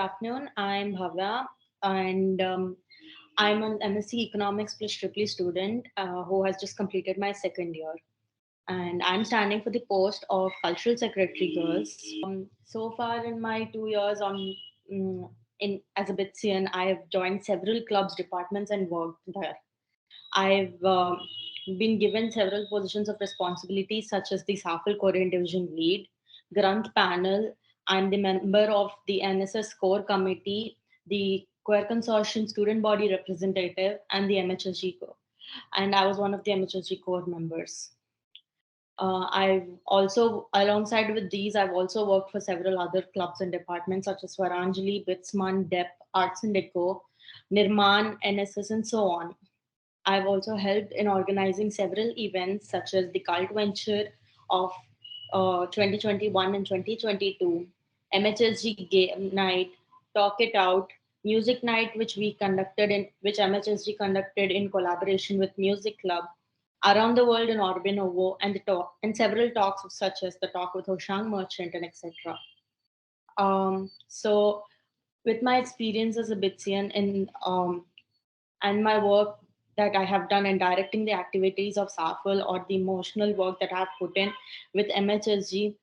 afternoon. I'm Bhavya, and I'm an MSc Economics plus Triple student who has just completed my second year. And I'm standing for the post of Cultural Secretary Girls. So far in my 2 years mm, in as a Bitsian, I have joined several clubs, departments, and worked there. I've been given several positions of responsibility, such as the SAFL Korean Division Lead, Grunt Panel. I'm the member of the NSS Core Committee, the Queer Consortium Student Body Representative, and the MHSG Core. And I was one of the MHSG Core members. I've also, alongside with these, I've also worked for several other clubs and departments such as Swaranjali, Bitsman, DEP, Arts and Deco, Nirman, NSS, and so on. I've also helped in organizing several events such as the Cult Venture of 2021 and 2022, MHSG Game Night, Talk It Out, Music Night, which MHSG conducted in collaboration with Music Club, Around the World in Orbinovo, and the talk and several talks such as the talk with Hoshang Merchant and etc. So with my experience as a Bitsian in and my work that I have done in directing the activities of SAFL or the emotional work that I have put in with MHSG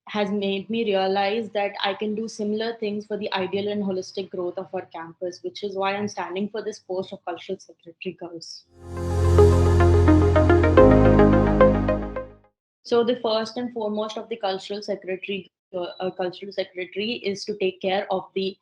has made me realize that I can do similar things for the ideal and holistic growth of our campus, which is why I'm standing for this post of Cultural Secretary Girls. So the first and foremost of the cultural secretary is to take care of the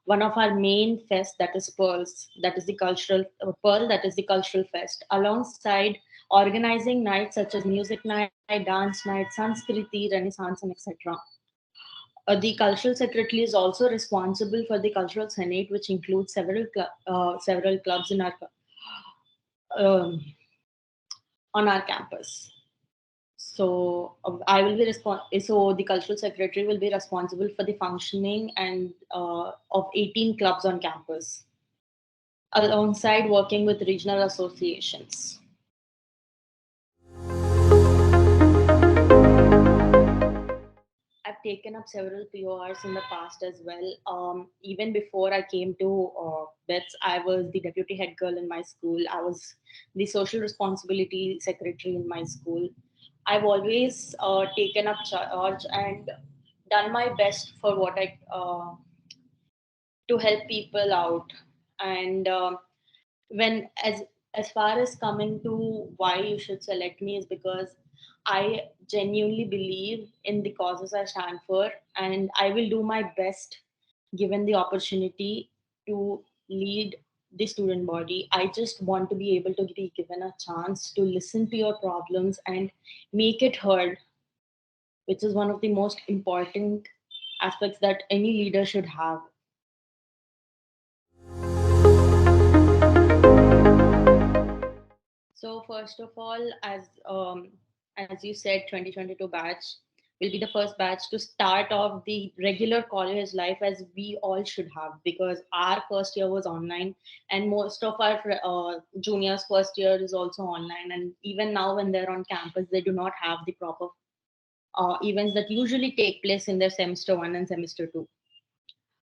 one of our main fest, that is pearls, that is the cultural pearl, that is the cultural fest, alongside organizing nights such as music night, dance night, Sanskriti, Renaissance, and etc. The cultural secretary is also responsible for the cultural senate, which includes several clubs in our um, on our campus. I will be so the cultural secretary will be responsible for the functioning and of 18 clubs on campus, alongside working with regional associations. I've taken up several PORs in the past as well. Even before I came to BETS, I was the deputy head girl in my school. I was the social responsibility secretary in my school. I've always taken up charge and done my best for what I to help people out. And when as far as coming to why you should select me is because I genuinely believe in the causes I stand for, and I will do my best given the opportunity to lead the student body. I just want to be able to be given a chance to listen to your problems and make it heard, which is one of the most important aspects that any leader should have. So first of all, as you said, 2022 batch will be the first batch to start off the regular college life as we all should have, because our first year was online and most of our juniors first year is also online, and even now when they're on campus they do not have the proper events that usually take place in their semester 1 and semester 2.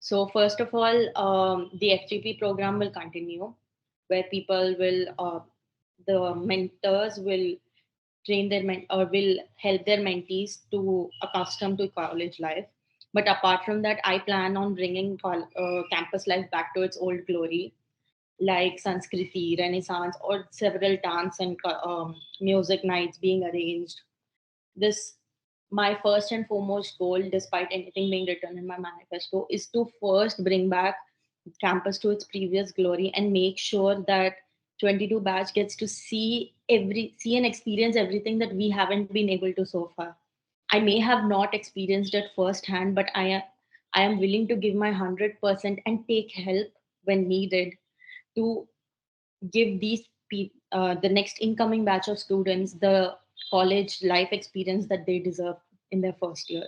So first of all, the FGP program will continue, where people will the mentors will train or will help their mentees to accustom to college life. But apart from that, I plan on bringing campus life back to its old glory, like Sanskriti, Renaissance, or several dance and music nights being arranged. This my first and foremost goal, despite anything being written in my manifesto, is to first bring back campus to its previous glory and make sure that 22 batch gets to see and experience everything that we haven't been able to so far. I may have not experienced it firsthand, but I am willing to give my 100% and take help when needed to give the next incoming batch of students the college life experience that they deserve in their first year.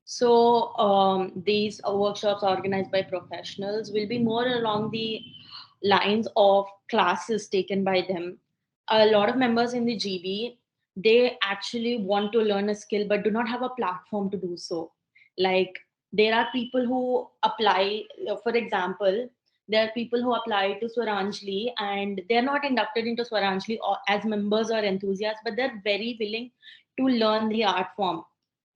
So these workshops organized by professionals will be more along the lines of classes taken by them. A lot of members in the GB they actually want to learn a skill but do not have a platform to do so. Like, there are people who apply, for example, there are people who apply to Swaranjali and they're not inducted into Swaranjali or as members or enthusiasts, but they're very willing to learn the art form.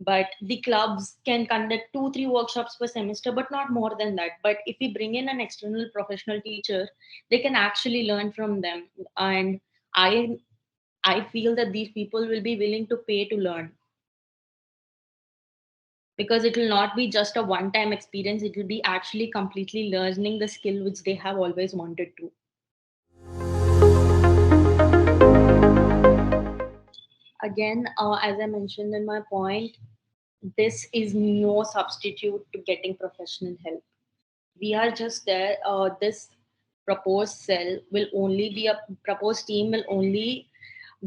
But the clubs can conduct 2 3 workshops per semester, but not more than that. But if we bring in an external professional teacher, they can actually learn from them. And I feel that these people will be willing to pay to learn, because it will not be just a one time experience, it will be actually completely learning the skill which they have always wanted to. Again, as I mentioned in my point, this is no substitute to getting professional help. We are just there. This proposed cell will only be a proposed team will only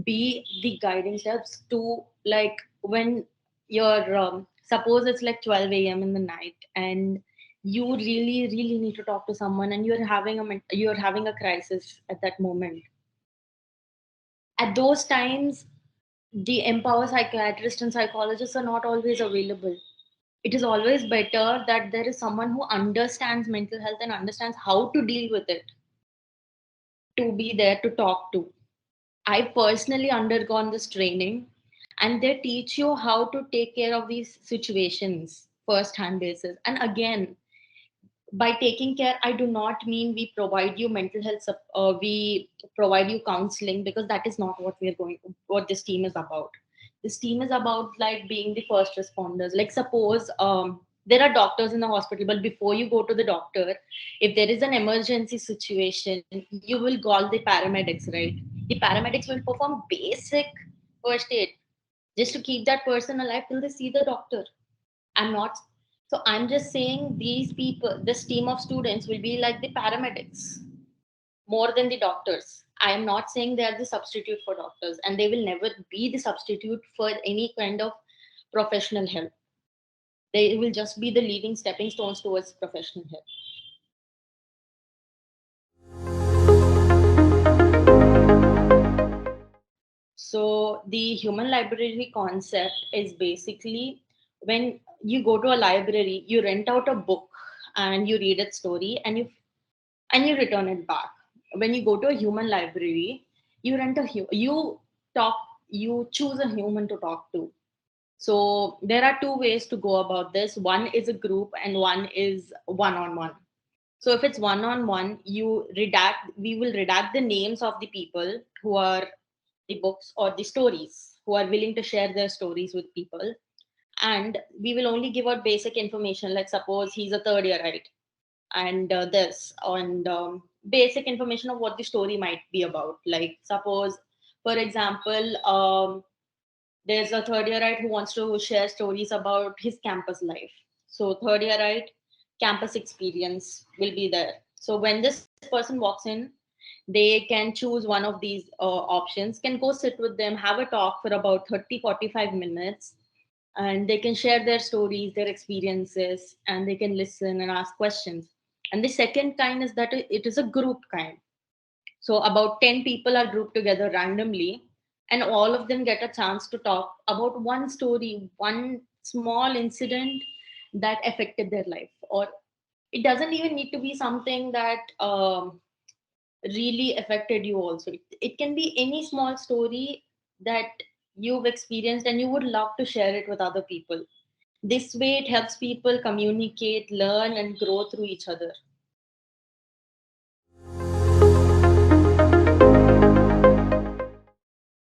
be the guiding steps to, like, when you're suppose it's like 12 a.m in the night and you really need to talk to someone and you're having a crisis at that moment. At those times, the empower psychiatrists and psychologists are not always available. It is always better that there is someone who understands mental health and understands how to deal with it, to be there to talk to. I've personally undergone this training, and they teach you how to take care of these situations first hand basis. And again, by taking care, I do not mean we provide you mental health, we provide you counseling, because that is not what this team is about. This team is about like being the first responders. Like, suppose there are doctors in the hospital, but before you go to the doctor, if there is an emergency situation, you will call the paramedics, right? The paramedics will perform basic first aid just to keep that person alive till they see the doctor. I'm not. So I'm just saying these people, this team of students will be like the paramedics more than the doctors. I am not saying they are the substitute for doctors, and they will never be the substitute for any kind of professional help. They will just be the leading stepping stones towards professional help. So the human library concept is basically, when you go to a library, you rent out a book and you read its story and you return it back. When you go to a human library, you talk you choose a human to talk to. So there are two ways to go about this. One is a group and one is one on one. So if it's one on one, we will redact the names of the people who are the books or the stories, who are willing to share their stories with people. And we will only give out basic information, like suppose he's a third year, right? And this and basic information of what the story might be about. Like, suppose, for example, there's a third year right who wants to share stories about his campus life. So third year right campus experience will be there. So when this person walks in, they can choose one of these options, can go sit with them, have a talk for about 30 45 minutes, and they can share their stories, their experiences, and they can listen and ask questions. And the second kind is that it is a group kind. So about 10 people are grouped together randomly, and all of them get a chance to talk about one story, one small incident that affected their life. Or it doesn't even need to be something that really affected you also. It can be any small story that you've experienced and you would love to share it with other people. This way, it helps people communicate, learn, and grow through each other.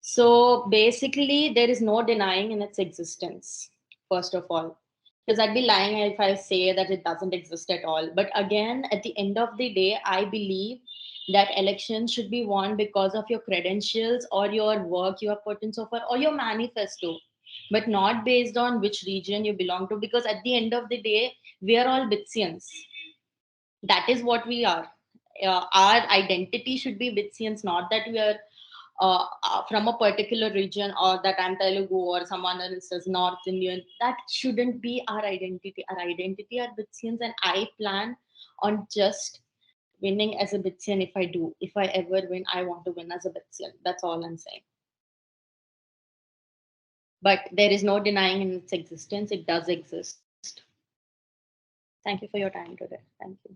So basically, there is no denying in its existence, first of all. Because I'd be lying if I say that it doesn't exist at all. But again, at the end of the day, I believe that elections should be won because of your credentials or your work you have put in so far or your manifesto, but not based on which region you belong to. Because at the end of the day, we are all Bitsians. That is what we are. Our identity should be Bitsians, not that we are from a particular region, or that I'm Telugu or someone else is North Indian. That shouldn't be our identity. Our identity are Bitsians, and I plan on just winning as a Bitsian if I do. If I ever win, I want to win as a Bitsian. That's all I'm saying. but there is no denying in its existence. It does exist. Thank you for your time today. Thank you.